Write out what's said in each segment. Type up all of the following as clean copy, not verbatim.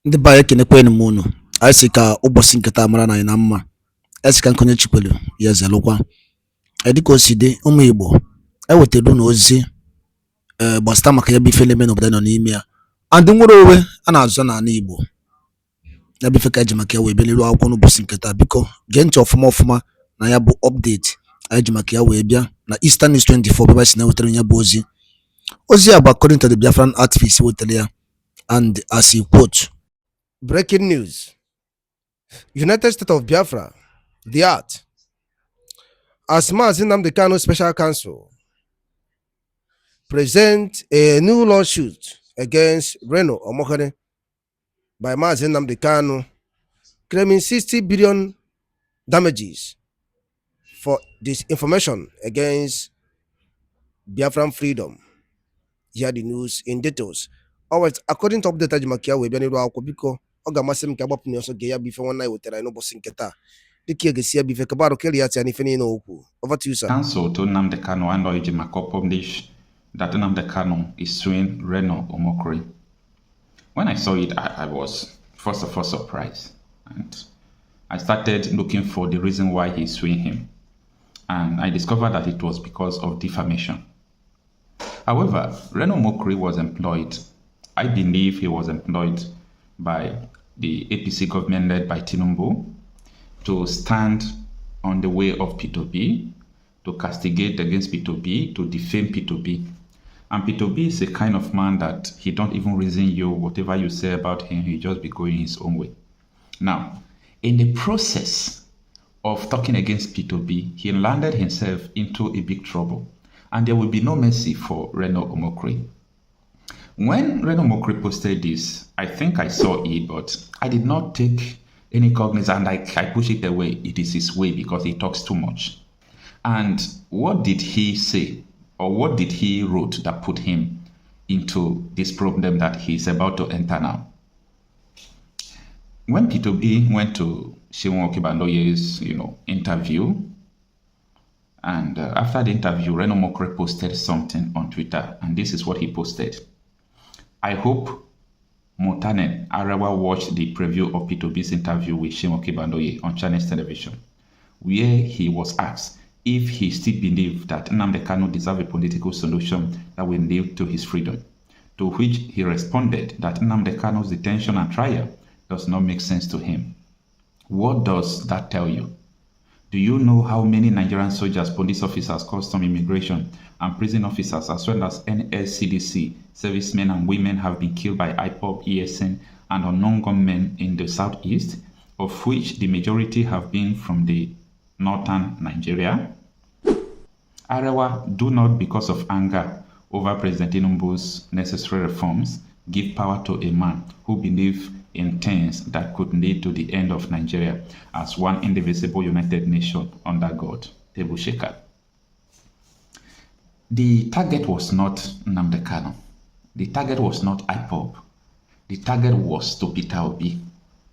Ndị be anyị kenekwanụ m unu. Anyị sị ka ụbọchị nke taa mara na anyị na mma. Anyị sị ka nkwenye chikwelu ya ezelụkwa. Dịka o si dị, ụmụ Igbo ewetara unu ozi gbasara maka ya bụ ife na-eme n'obodo anyị nọ n'ime ya. And nwere owe a na-azụ n'ala Igbo. Ya bụ ife ka eji maka ya wee bịa n'iru akwụkwọ n'ụbọchị nke taa. Biko gee ntị ọfụma na ya bụ update anyị ji maka ya wee bịa na Eastern News 24 ebe anyị si na-ewetara ya bụ ozi. Ozi a bụ according to the Biafran activist wetara ya, and as he quote, breaking news. United States of Biafra, the art. As Nnamdi Kanu Special Counsel present a new lawsuit against Reno Omokri by Nnamdi Kanu, claiming 60 billion damages for disinformation against Biafran freedom. Hear the news in details. Always, according to update Ajimakia, we been able Ogamasim Kabap also gay before one night with Reno Bosinketa. The Kiagasia before Kabaro Keliat and if any no. Over to you, sir. Council to Nnamdi Kanu and Ojimako published that Nnamdi Kanu is suing Reno Omokri. When I saw it, I was first of all surprised, and I started looking for the reason why he's suing him, and I discovered that it was because of defamation. However, Reno Omokri was employed. I believe he was employed by the APC government led by Tinubu to stand on the way of P2B, to castigate against P2B, to defame P2B. And P2B is a kind of man that he don't even reason you, whatever you say about him, he just be going his own way. Now, in the process of talking against P2B, he landed himself into a big trouble. And there will be no mercy for Reno Omokri. When Reno Omokri posted this, I think I saw it, but I did not take any cognizance, and I push it away. It is his way because he talks too much. And what did he say, or what did he wrote that put him into this problem that he's about to enter now? When P2B went to Seun Okibandoye's, interview, and after the interview, Reno Omokri posted something on Twitter, and this is what he posted. I hope Mutanen Arawa watched the preview of P2B's interview with Seun Okibandoye on Chinese television, where he was asked if he still believed that Nnamdi Kanu deserved a political solution that will lead to his freedom, to which he responded that Nnamdi Kanu's detention and trial does not make sense to him. What does that tell you? Do you know how many Nigerian soldiers, police officers, custom immigration, and prison officers, as well as NSCDC servicemen and women have been killed by IPOB, ESN, and unknown gunmen in the southeast, of which the majority have been from the northern Nigeria? Arewa do not, because of anger over President Tinubu's necessary reforms, give power to a man who believes in things that could lead to the end of Nigeria as one indivisible united nation under God. Table shaker. The target was not Nnamdi Kanu. The target was not IPOB. The target was to Peter Obi,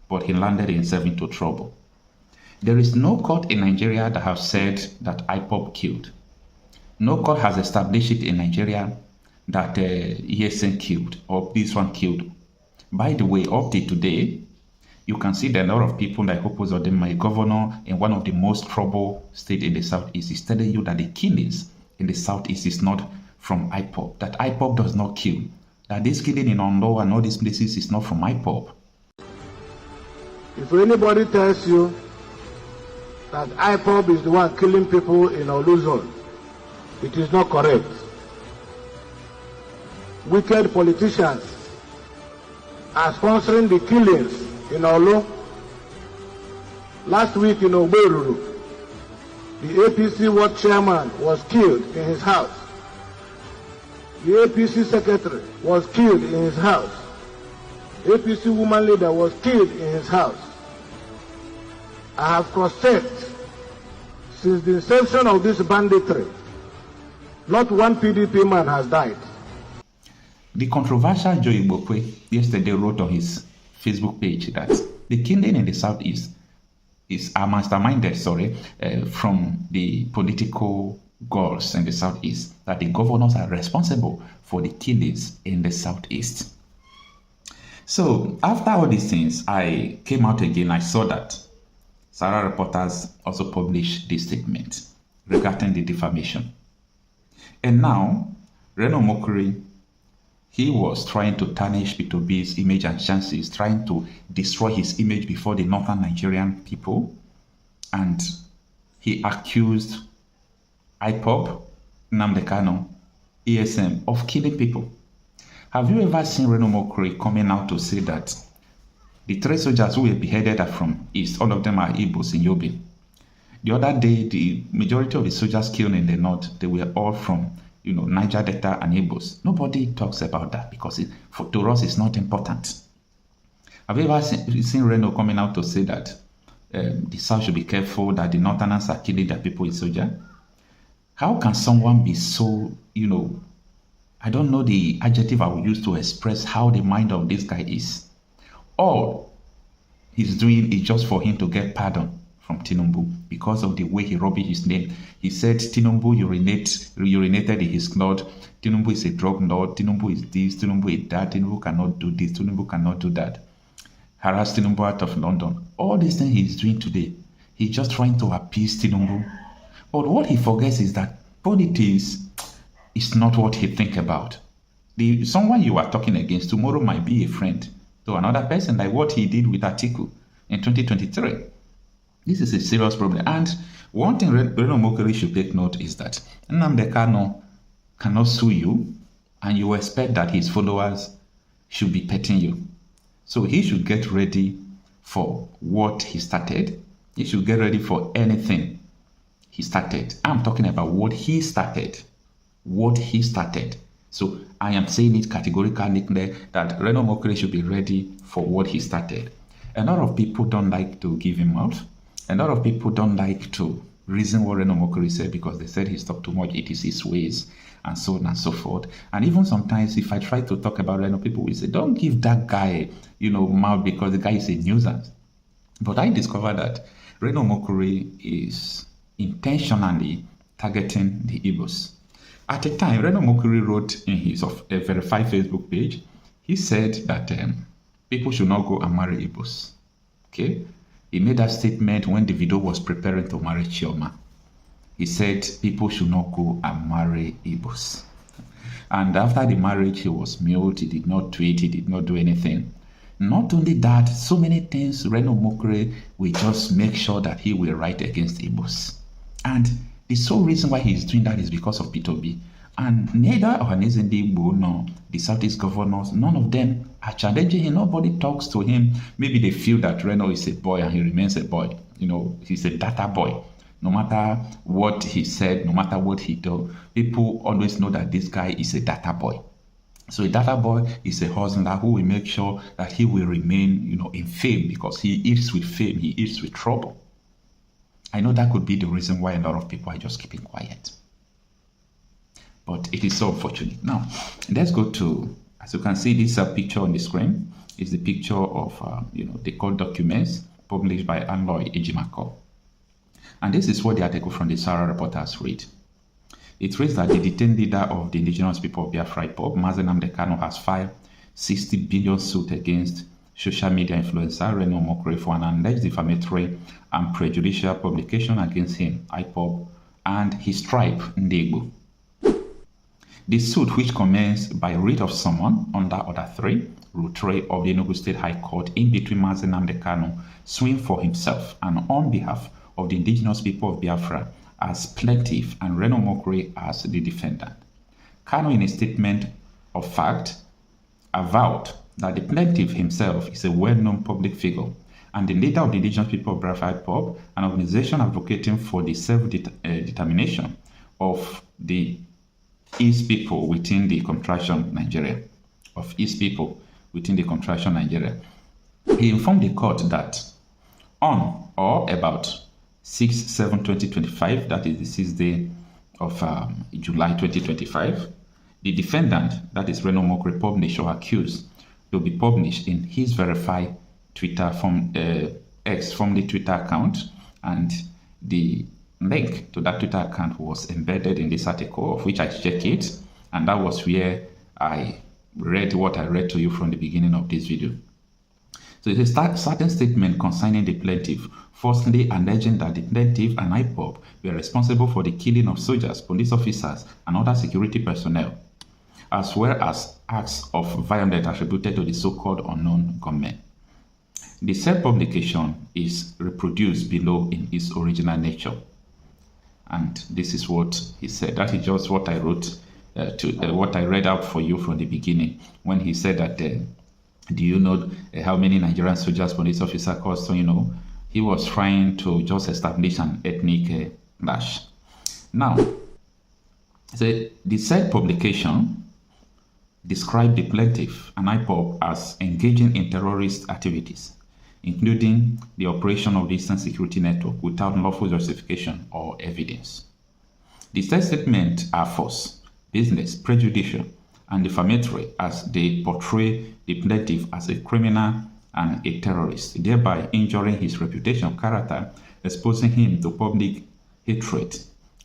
but he landed himself into trouble. There is no court in Nigeria that have said that IPOB killed. No court has established it in Nigeria that ESN killed or this one killed. By the way, up to today, you can see that a lot of people like oppose of them. My governor in one of the most troubled states in the southeast is telling you that the killings in the southeast is not from IPOB, that IPOB does not kill, that this killing in Ondo and all these places is not from IPOB. If anybody tells you that IPOB is the one killing people in Oluzon, it is not correct. Wicked politicians are sponsoring the killings in Olu. Last week in Oberuru, the APC ward chairman was killed in his house. The APC secretary was killed in his house. APC woman leader was killed in his house. I have cross-checked since the inception of this banditry. Not one PDP man has died. The controversial Joe Igbokwe yesterday wrote on his Facebook page that the killing in the southeast is masterminded, from the political goals in the southeast, that the governors are responsible for the killings in the southeast. So after all these things, I came out again. I saw that Sarah reporters also published this statement regarding the defamation. And now, Reno Omokri, he was trying to tarnish P2B's image and chances, trying to destroy his image before the northern Nigerian people. And he accused IPOB, Nnamdi Kanu, ESM of killing people. Have you ever seen Reno Omokri coming out to say that the 3 soldiers who were beheaded are from East, all of them are Igbos in Yobe? The other day, the majority of the soldiers killed in the North, they were all from, Niger Delta and Igbos. Nobody talks about that because to us it's not important. Have you ever seen Reno coming out to say that the South should be careful, that the Northerners are killing their people in soldier? How can someone be so, I don't know the adjective I would use to express how the mind of this guy is. All he's doing is just for him to get pardon from Tinubu because of the way he rubbed his name. He said Tinubu urinated in his blood. Tinubu is a drug lord. Tinubu is this. Tinubu is that. Tinubu cannot do this. Tinubu cannot do that. Harass Tinubu out of London. All these things he's doing today, he's just trying to appease Tinubu. But what he forgets is that politics is not what he think about. Someone you are talking against tomorrow might be a friend to another person, like what he did with Atiku in 2023. This is a serious problem. And one thing Reno Omokri should take note is that Nnamdi Kanu cannot sue you, and you expect that his followers should be petting you. So he should get ready for what he started. He should get ready for anything he started. I'm talking about what he started. What he started. So I am saying it categorically there that Reno Omokri should be ready for what he started. A lot of people don't like to give him out. A lot of people don't like to reason what Reno Omokri said because they said he's talked too much, it is his ways, and so on and so forth. And even sometimes if I try to talk about Reno, people will say, don't give that guy, mouth because the guy is a nuisance. But I discovered that Reno Omokri is intentionally targeting the Igbos. At a time, Reno Omokri wrote in his verified Facebook page, he said that people should not go and marry Igbos. Okay? He made that statement when Davido was preparing to marry Chioma. He said people should not go and marry Igbos. And after the marriage, he was mute, he did not tweet, he did not do anything. Not only that, so many things Reno Omokri will just make sure that he will write against Igbos. And the sole reason why he's doing that is because of P2B. And neither N60B nor the Southeast governors, none of them are challenging him. Nobody talks to him. Maybe they feel that Reno is a boy and he remains a boy. He's a data boy. No matter what he said, no matter what he does, people always know that this guy is a data boy. So a data boy is a hustler who will make sure that he will remain, in fame because he eats with fame, he eats with trouble. I know that could be the reason why a lot of people are just keeping quiet. But it is so unfortunate. Now, let's go to, as you can see, this picture on the screen is the picture of, the court documents published by Aloy Ejimako. And this is what the article from the Sarah reporters read. It reads that the detained leader of the indigenous people of BIAFRA IPOB, Nnamdi Kanu, has filed 60 billion suit against social media influencer Reno Omokri for an alleged defamatory and prejudicial publication against him, IPOB, and his tribe, Ndegbo. The suit, which commenced by writ of summons under Order 3, Rule 3 of the Enugu State High Court, in between Nnamdi Kanu, suing for himself and on behalf of the indigenous people of Biafra as plaintiff and Reno Omokri as the defendant. Kanu, in a statement of fact, avowed that the plaintiff himself is a well-known public figure and the leader of the indigenous people of Biafra IPOB, an organization advocating for the self-determination of the East people within the contraction Nigeria, He informed the court that on or about 6/7/2025, that is the 6th day of July 2025, the defendant, that is Reno Omokri, published or accused, will be published in his verified Twitter from X, formerly Twitter account, and the link to that Twitter account was embedded in this article, of which I checked it, and that was where I read what I read to you from the beginning of this video. So it's a certain statement concerning the plaintiff, falsely alleging that the plaintiff and IPOB were responsible for the killing of soldiers, police officers, and other security personnel, as well as acts of violence attributed to the so-called unknown gunmen. The said publication is reproduced below in its original nature. And this is what he said. That is just what I wrote, what I read out for you from the beginning, when he said that, do you know how many Nigerian soldiers, police officers cost? So, he was trying to just establish an ethnic clash. Now, the said publication described the plaintiff and IPOB as engaging in terrorist activities, including the operation of the Eastern Security Network without lawful justification or evidence. The said statements are false, business, prejudicial, and defamatory, as they portray the plaintiff as a criminal and a terrorist, thereby injuring his reputation, character, exposing him to public hatred,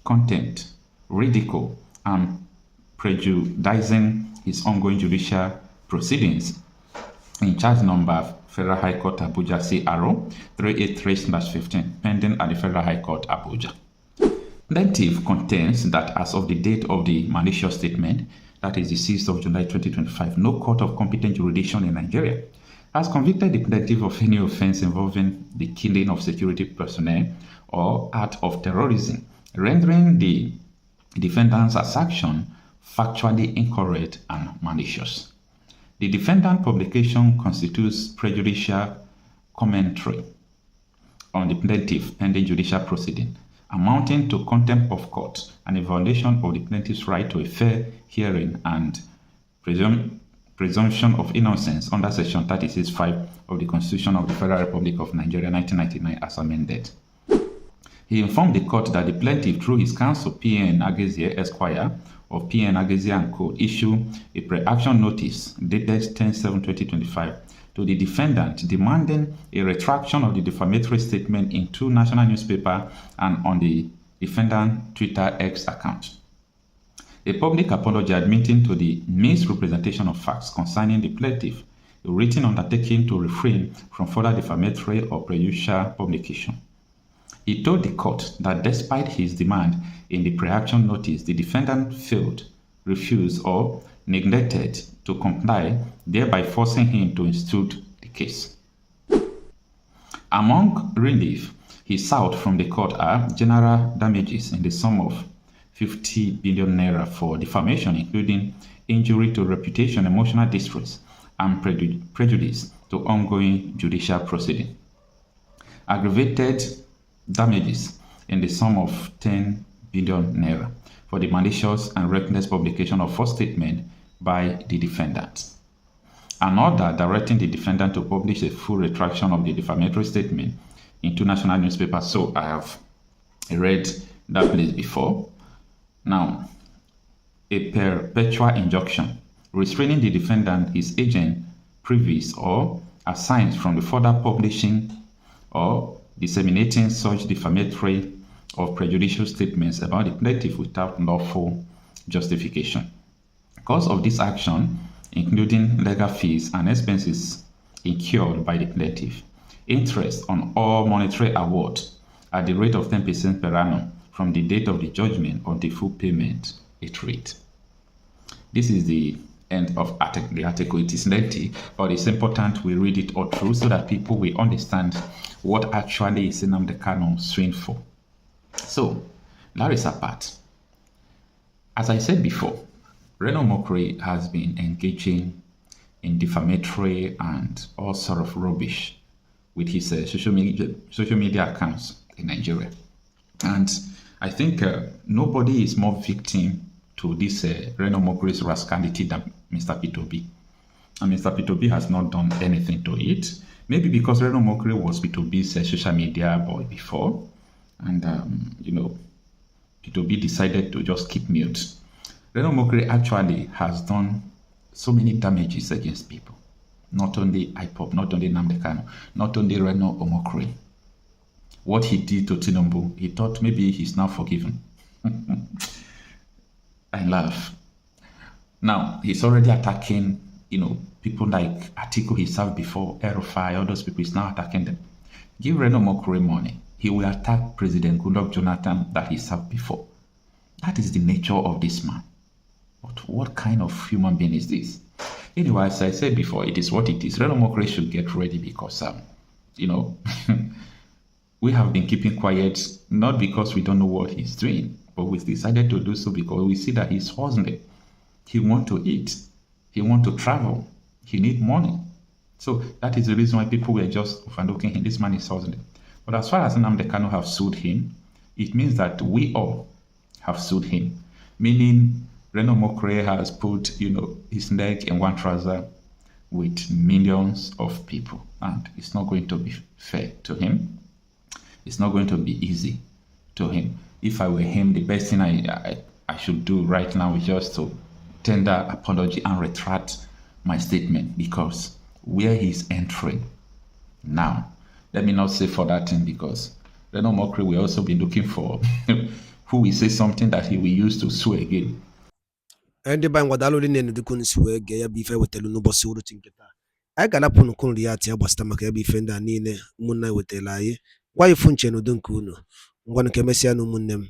contempt, ridicule, and prejudicing his ongoing judicial proceedings in charge number Federal High Court Abuja CRO 383/15, pending at the Federal High Court Abuja. Plaintiff contends that as of the date of the malicious statement, that is the 6th of July 2025, no court of competent jurisdiction in Nigeria has convicted the plaintiff of any offense involving the killing of security personnel or act of terrorism, rendering the defendant's assertion factually incorrect and malicious. The defendant publication constitutes prejudicial commentary on the plaintiff pending judicial proceeding, amounting to contempt of court and a violation of the plaintiff's right to a fair hearing and presumption of innocence under Section 36(5) of the Constitution of the Federal Republic of Nigeria 1999 as amended. He informed the court that the plaintiff, through his counsel P.N. Agezie Esquire of P.N. Agezie & Co., issued a pre-action notice dated 10/7/2025 to the defendant demanding a retraction of the defamatory statement in 2 national newspapers and on the defendant's Twitter X account. A public apology admitting to the misrepresentation of facts concerning the plaintiff, a written undertaking to refrain from further defamatory or prejudicial publication. He told the court that despite his demand in the pre-action notice, the defendant failed, refused, or neglected to comply, thereby forcing him to institute the case. Among relief he sought from the court are general damages in the sum of 50 billion naira for defamation, including injury to reputation, emotional distress, and prejudice to ongoing judicial proceeding. Aggravated damages in the sum of 10 billion naira for the malicious and reckless publication of false statement by the defendant. An order directing the defendant to publish a full retraction of the defamatory statement in 2 national newspapers. So I have read that place before. Now, a perpetual injunction restraining the defendant, his agent, privies, or assigns from the further publishing or disseminating such defamatory or prejudicial statements about the plaintiff without lawful justification. Because of this action, including legal fees and expenses incurred by the plaintiff, interest on all monetary awards at the rate of 10% per annum from the date of the judgment until full payment is rate. This is the end of the article. It is lengthy, but it's important we read it all through so that people will understand what actually is Nnamdi Kanu suing for. So, that is apart. As I said before, Reno Omokri has been engaging in defamatory and all sort of rubbish with his social media accounts in Nigeria. And I think nobody is more victim to this Reno Omokri's rascality than Mr. P2B. And Mr. P2B has not done anything to it. Maybe because Reno Omokri was P2B's social media boy before. And, P2B decided to just keep mute. Reno Omokri actually has done so many damages against people. Not only IPOB, not only Nnamdi Kanu, not only Reno Omokri. What he did to Tinubu, he thought maybe he's now forgiven. I laugh. Now he's already attacking, people like Atiku he served before, Erufai, all those people, he's now attacking them. Give Reno Omokri money, he will attack President Goodluck Jonathan that he served before. That is the nature of this man. But what kind of human being is this? Anyway, as I said before, it is what it is. Reno Omokri should get ready because, we have been keeping quiet, not because we don't know what he's doing, but we decided to do so because we see that he's hustling. He wants to eat. He wants to travel. He needs money. So that is the reason why people were just overlooking him. This man is hustling. But as far as Nnamdi Kanu have sued him, it means that we all have sued him. Meaning Reno Omokri has put, his neck in one trouser with millions of people. And it's not going to be fair to him. It's not going to be easy to him. If I were him, the best thing I should do right now is just to tender apology and retract my statement, because where he's entering now, let me not say for that thing, because Reno Omokri will also be looking for who will say something that he will use to sue again. Ndị ba ngwadalo dị na-enudukwu nsi wee gee ya bụ ife wetelu n'ụbọchị uruchi nke taa. Anyị ga-anapụ nnukwu nri ya tia gbasịta maka ya bụ ife ndị a niile ụmụnne wetara anyị. Gwa ifu nche n'udo nke unu. Ngwanụ ka emesịa na ụmụnne m.